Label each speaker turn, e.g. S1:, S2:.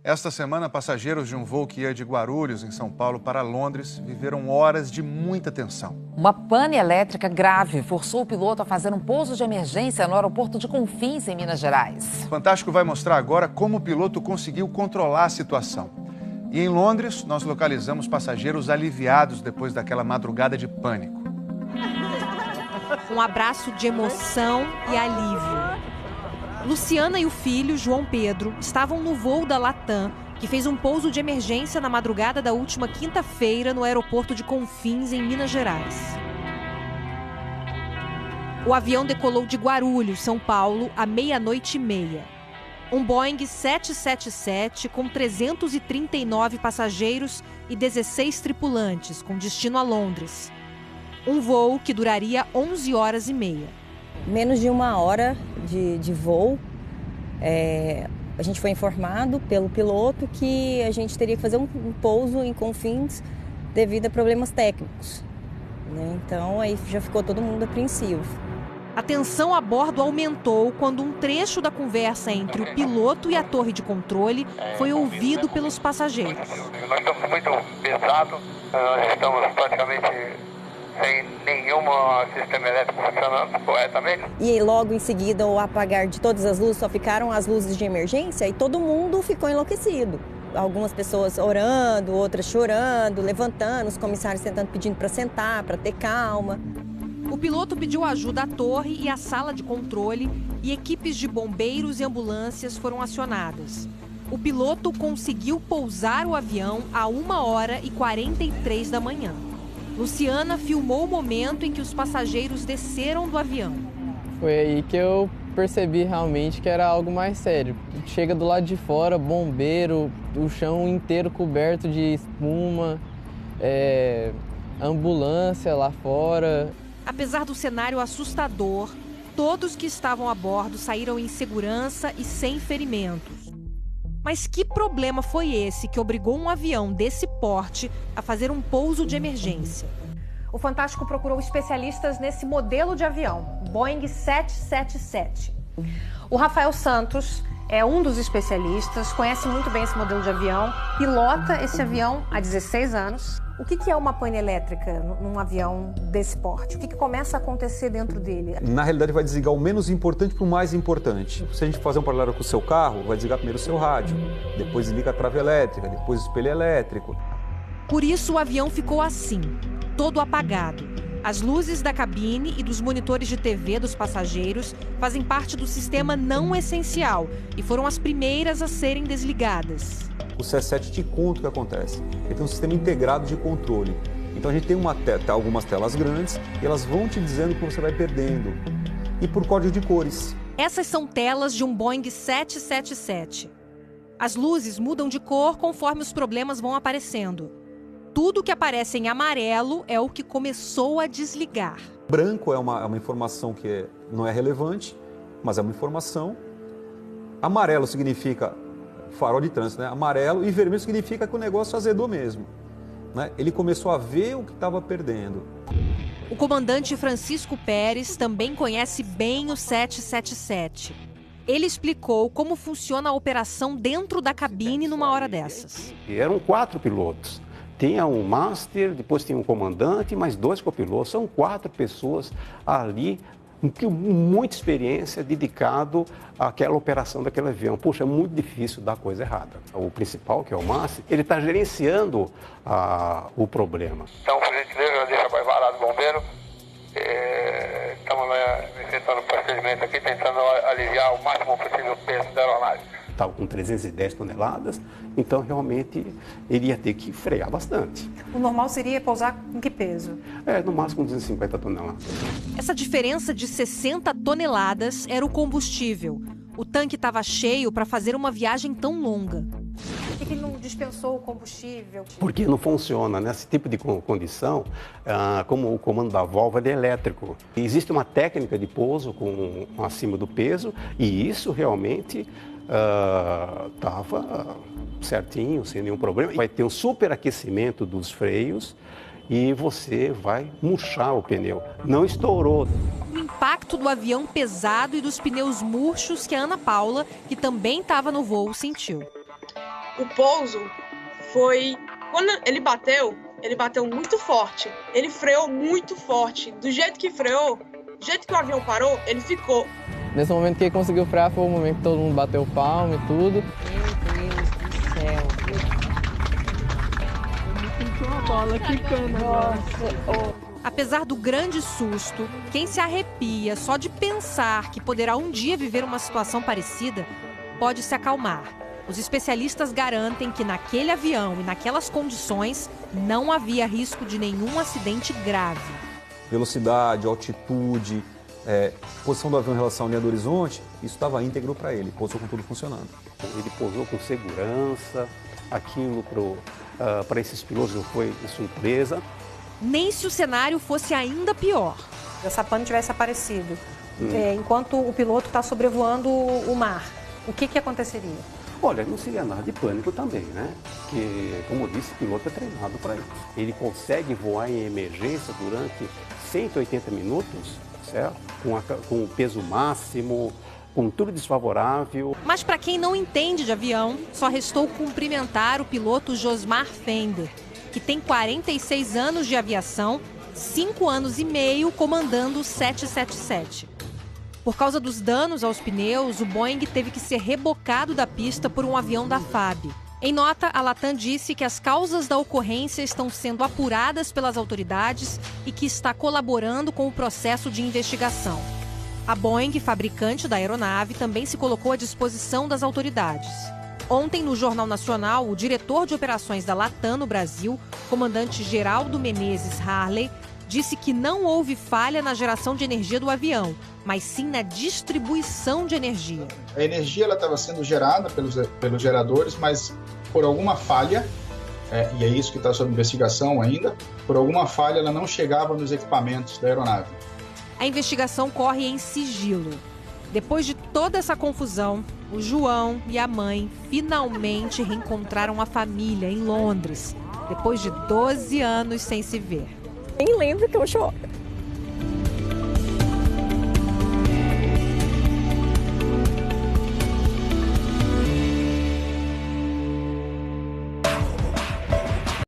S1: Esta semana, passageiros de um voo que ia de Guarulhos, em São Paulo, para Londres, viveram horas de muita tensão.
S2: Uma pane elétrica grave forçou o piloto a fazer um pouso de emergência no aeroporto de Confins, em Minas Gerais.
S1: O Fantástico vai mostrar agora como o piloto conseguiu controlar a situação. E em Londres, nós localizamos passageiros aliviados depois daquela madrugada de pânico.
S3: Um abraço de emoção e alívio. Luciana e o filho, João Pedro, estavam no voo da Latam, que fez um pouso de emergência na madrugada da última quinta-feira no aeroporto de Confins, em Minas Gerais. O avião decolou de Guarulhos, São Paulo, à 00:30. Um Boeing 777 com 339 passageiros e 16 tripulantes, com destino a Londres. Um voo que duraria 11 horas e meia.
S4: Menos de uma hora de voo, a gente foi informado pelo piloto que a gente teria que fazer um pouso em Confins devido a problemas técnicos, né? Então aí já ficou todo mundo apreensivo.
S3: A tensão a bordo aumentou quando um trecho da conversa entre o piloto e a torre de controle foi ouvido pelos passageiros.
S5: Nós estamos muito pesados, nós estamos praticamente sem nenhum sistema elétrico funcionando corretamente.
S4: E logo em seguida, o apagar de todas as luzes, só ficaram as luzes de emergência e todo mundo ficou enlouquecido. Algumas pessoas orando, outras chorando, levantando, os comissários pedindo para sentar, para ter calma.
S3: O piloto pediu ajuda à torre e à sala de controle e equipes de bombeiros e ambulâncias foram acionadas. O piloto conseguiu pousar o avião a 1h43 da manhã. Luciana filmou o momento em que os passageiros desceram do avião.
S6: Foi aí que eu percebi realmente que era algo mais sério. Chega do lado de fora, bombeiro, o chão inteiro coberto de espuma, ambulância lá fora.
S3: Apesar do cenário assustador, todos que estavam a bordo saíram em segurança e sem ferimentos. Mas que problema foi esse que obrigou um avião desse porte a fazer um pouso de emergência? O Fantástico procurou especialistas nesse modelo de avião, Boeing 777. O Rafael Santos é um dos especialistas, conhece muito bem esse modelo de avião, pilota esse avião há 16 anos. O que é uma pane elétrica num avião desse porte? O que começa a acontecer dentro dele?
S7: Na realidade, vai desligar o menos importante para o mais importante. Se a gente fazer um paralelo com o seu carro, vai desligar primeiro o seu rádio, depois desliga a trave elétrica, depois o espelho elétrico.
S3: Por isso, o avião ficou assim, todo apagado. As luzes da cabine e dos monitores de TV dos passageiros fazem parte do sistema não essencial e foram as primeiras a serem desligadas.
S7: O CS7 te conta o que acontece. Ele tem um sistema integrado de controle. Então a gente tem algumas telas grandes e elas vão te dizendo que você vai perdendo. E por código de cores.
S3: Essas são telas de um Boeing 777. As luzes mudam de cor conforme os problemas vão aparecendo. Tudo que aparece em amarelo é o que começou a desligar.
S7: Branco é uma informação que não é relevante, mas é uma informação. Amarelo significa farol de trânsito, né? Amarelo, e vermelho significa que o negócio azedou mesmo, né? Ele começou a ver o que estava perdendo.
S3: O comandante Francisco Pérez também conhece bem o 777. Ele explicou como funciona a operação dentro da cabine numa hora dessas.
S8: Eram 4 pilotos. Tinha um master, depois tinha um comandante, mais 2 copilotos. São 4 pessoas ali, com muita experiência, dedicado àquela operação daquele avião. Puxa, é muito difícil dar coisa errada. O principal, que é o master, ele está gerenciando o problema.
S5: Então, por gentileza, deixa a varada do bombeiro. Estamos efetuando o procedimento aqui, tentando aliviar o máximo possível o peso da aeronave.
S8: Estava com 310 toneladas, então realmente ele ia ter que frear bastante.
S3: O normal seria pousar com que peso?
S8: No máximo 250 toneladas.
S3: Essa diferença de 60 toneladas era o combustível. O tanque estava cheio para fazer uma viagem tão longa. Por que ele não dispensou o combustível?
S8: Porque não funciona. Nesse tipo de condição, como o comando da válvula é elétrico. Existe uma técnica de pouso acima do peso e isso realmente estava certinho, sem nenhum problema. Vai ter um superaquecimento dos freios e você vai murchar o pneu. Não estourou.
S3: O impacto do avião pesado e dos pneus murchos que a Ana Paula, que também estava no voo, sentiu.
S9: o pouso foi... Quando ele bateu muito forte. Ele freou muito forte. Do jeito que freou, do jeito que o avião parou, ele ficou.
S6: Nesse momento que ele conseguiu frear foi o momento que todo mundo bateu palma e tudo.
S4: Meu Deus do céu.
S10: Eu senti uma bola quicando agora.
S3: Apesar do grande susto, quem se arrepia só de pensar que poderá um dia viver uma situação parecida pode se acalmar. Os especialistas garantem que naquele avião e naquelas condições não havia risco de nenhum acidente grave.
S7: Velocidade, altitude, posição do avião em relação à linha do horizonte, isso estava íntegro para ele, pousou com tudo funcionando.
S8: Ele pousou com segurança, aquilo para esses pilotos não foi surpresa.
S3: Nem se o cenário fosse ainda pior.
S11: Se essa pane tivesse aparecido enquanto o piloto está sobrevoando o mar, o que aconteceria?
S8: Olha, não seria nada de pânico também, né? Porque, como eu disse, o piloto é treinado para isso. Ele consegue voar em emergência durante 180 minutos, certo? Com o peso máximo, com tudo desfavorável.
S3: Mas para quem não entende de avião, só restou cumprimentar o piloto Josmar Fender, que tem 46 anos de aviação, 5 anos e meio comandando o 777. Por causa dos danos aos pneus, o Boeing teve que ser rebocado da pista por um avião da FAB. Em nota, a Latam disse que as causas da ocorrência estão sendo apuradas pelas autoridades e que está colaborando com o processo de investigação. A Boeing, fabricante da aeronave, também se colocou à disposição das autoridades. Ontem, no Jornal Nacional, o diretor de operações da Latam no Brasil, comandante Geraldo Menezes Harley, disse que não houve falha na geração de energia do avião, mas sim na distribuição de energia.
S12: A energia estava sendo gerada pelos geradores, mas por alguma falha, e é isso que está sob investigação ainda, por alguma falha ela não chegava nos equipamentos da aeronave.
S3: A investigação corre em sigilo. Depois de toda essa confusão, o João e a mãe finalmente reencontraram a família em Londres, depois de 12 anos sem se ver.
S4: Nem lembro que eu choro.